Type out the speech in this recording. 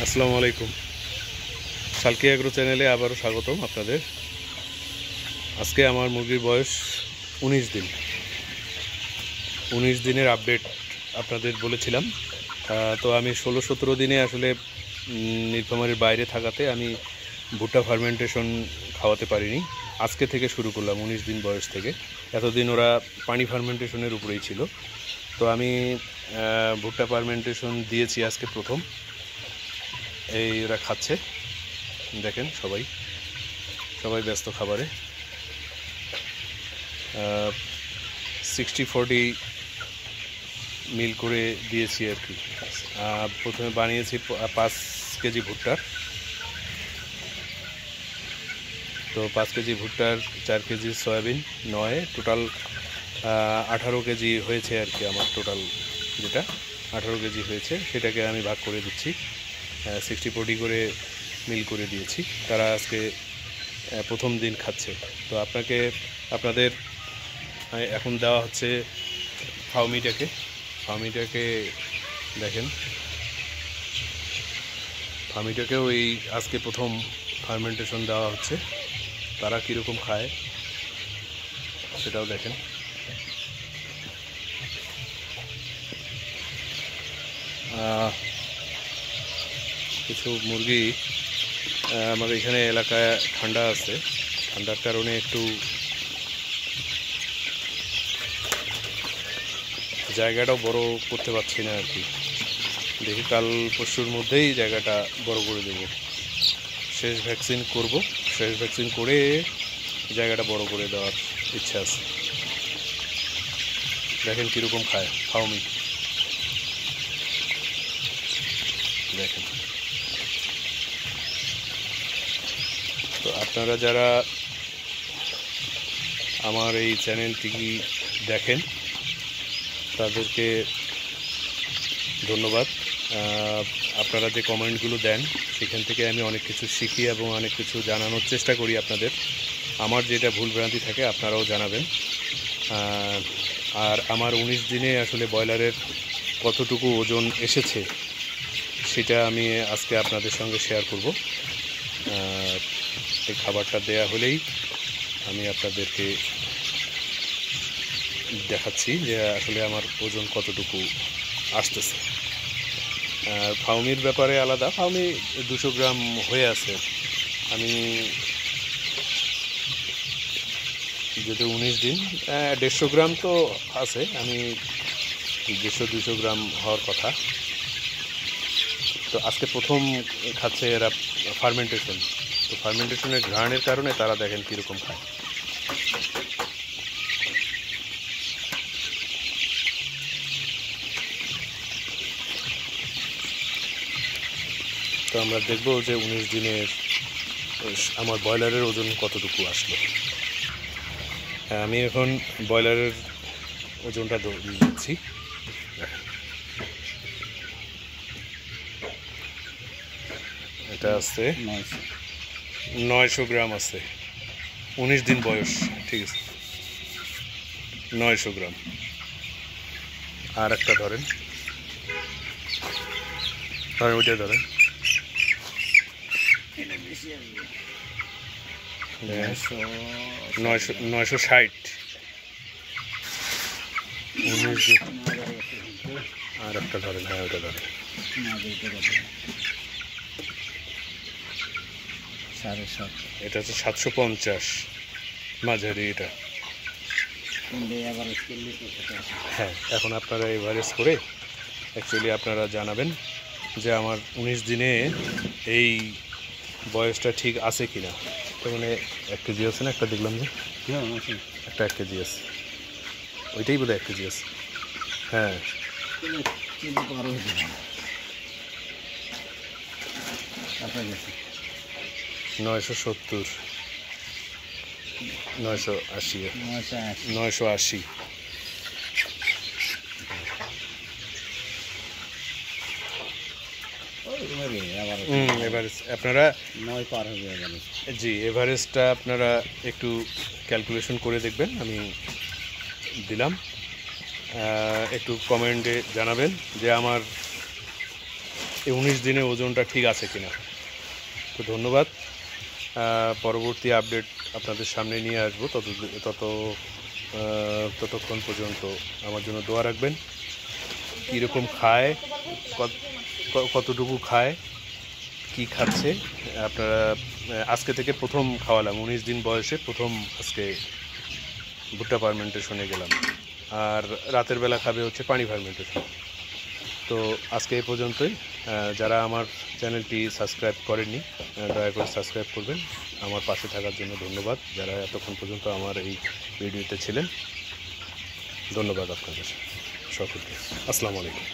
আসসালামু আলাইকুম। শালকি এগ্রো চ্যানেলে আবারও স্বাগতম আপনাদের। আজকে আমার মুরগির বয়স 19 দিন। 19 দিনের আপডেট আপনাদের বলেছিলাম। তো আমি 16-17 দিনে আসলে নীলফামারীর বাইরে থাকাতে আমি ভুট্টা ফার্মেন্টেশন খাওয়াতে পারিনি। আজকে থেকে শুরু করলাম 19 দিন বয়স থেকে। এতদিন ওরা পানি ফার্মেন্টেশনের উপরেই ছিল। তো আমি ভুট্টা ফার্মেন্টেশন দিয়েছি আজকে প্রথম। এই ওরা খাচ্ছে, দেখেন সবাই ব্যস্ত খাবারে। 60-40 মিল করে দিয়েছি আর কি। প্রথমে বানিয়েছি 5 কেজি ভুট্টার, তো 5 কেজি ভুট্টার 4 কেজি সয়াবিন, 9 টোটাল 18 কেজি হয়েছে আর কি। আমার টোটাল যেটা 18 কেজি হয়েছে সেটাকে আমি ভাগ করে দিচ্ছি। 60-40 করে মিল করে দিয়েছি। তারা আজকে প্রথম দিন খাচ্ছে। তো আপনাদের এখন দেওয়া হচ্ছে ফার্মিটাকে দেখেন। ফার্মিটাকেও এই আজকে প্রথম ফার্মেন্টেশন দেওয়া হচ্ছে। তারা কীরকম খায় সেটাও দেখেন। কিছু মুরগি আমাদের এখানে এলাকায় ঠান্ডা আছে, ঠান্ডার কারণে একটু জায়গাটাও বড় করতে পারছি না আর কি। দেখি কাল পরশুর মধ্যেই জায়গাটা বড় করে দেব। শেষ ভ্যাকসিন করে জায়গাটা বড় করে দেওয়ার ইচ্ছা আছে। দেখেন কীরকম খায় ফাউমি, দেখেন। তো আপনারা যারা আমার এই চ্যানেলটি দেখেন তাদেরকে ধন্যবাদ। আপনারা যে কমেন্টগুলো দেন সেখান থেকে আমি অনেক কিছু শিখি এবং অনেক কিছু জানানোর চেষ্টা করি আপনাদের। আমার যেটা ভুলভ্রান্তি থাকে আপনারাও জানাবেন। আর আমার 19 দিনে আসলে ব্রয়লারের কতটুকু ওজন এসেছে সেটা আমি আজকে আপনাদের সঙ্গে শেয়ার করব। এই খাবারটা দেয়া হলেই আমি আপনাদেরকে দেখাচ্ছি যে আসলে আমার ওজন কতটুকু আসতেছে। ফাউমির ব্যাপারে আলাদা, ফাউমি 200 গ্রাম হয়ে আছে। আমি যেহেতু 19 দিন 150 গ্রাম তো আছে, আমি 200 গ্রাম হওয়ার কথা। তো আজকে প্রথম খাচ্ছে এরা ফার্মেন্টেশন। তো ফার্মেন্টেশনের ঘ্রাণের কারণে তারা দেখেন কীরকম খায়। তো আমরা দেখব যে 19 দিনের আমার ব্রয়লারের ওজন কতটুকু আসলো। আমি এখন ব্রয়লারের ওজনটা দিচ্ছি। এটা আছে 900 গ্রাম আছে। 19 দিন বয়স, ঠিক আছে, 900 গ্রাম। আর একটা ধরেন, ওইটা ধরেন। 960। 19 দিন। আর একটা ধরেন, হ্যাঁ ওইটা ধরেন। এটা হচ্ছে 750 মাঝারি এটা। হ্যাঁ, এখন আপনারা এভারেজ করে অ্যাকচুয়ালি আপনারা জানাবেন যে আমার 19 দিনে এই বয়সটা ঠিক আছে কি না। তো মানে 1 কেজি আছে না, একটা দেখলাম যে একটা 1 কেজি আছে, ওইটাই বোধহয় 1 কেজি আছে। হ্যাঁ, 970, 980, 980। এভারেজ আপনারা জি, এভারেজটা আপনারা একটু ক্যালকুলেশন করে দেখবেন। আমি দিলাম, একটু কমেন্টে জানাবেন যে আমার এই 19 দিনে ওজনটা ঠিক আছে কিনা। তো ধন্যবাদ। পরবর্তী আপডেট আপনাদের সামনে নিয়ে আসবো। ততক্ষণ পর্যন্ত আমার জন্য দোয়া রাখবেন। কীরকম খায়, কতটুকু খায়, কি খাচ্ছে আপনারা। আজকে থেকে প্রথম খাওয়ালাম, 19 দিন বয়সে প্রথম আজকে ভুট্টা ফার্মেন্টেশনে গেলাম। আর রাতের বেলা খাবে হচ্ছে পানি ফার্মেন্টেশন। তো আজকে এই পর্যন্তই। যারা আমার চ্যানেলটি সাবস্ক্রাইব করেননি, দয়া করে সাবস্ক্রাইব করবেন। আমার পাশে থাকার জন্য ধন্যবাদ। যারা এতক্ষণ পর্যন্ত আমার এই ভিডিওতে ছিলেন, ধন্যবাদ আপনাদের সকলকে। আসসালামু আলাইকুম।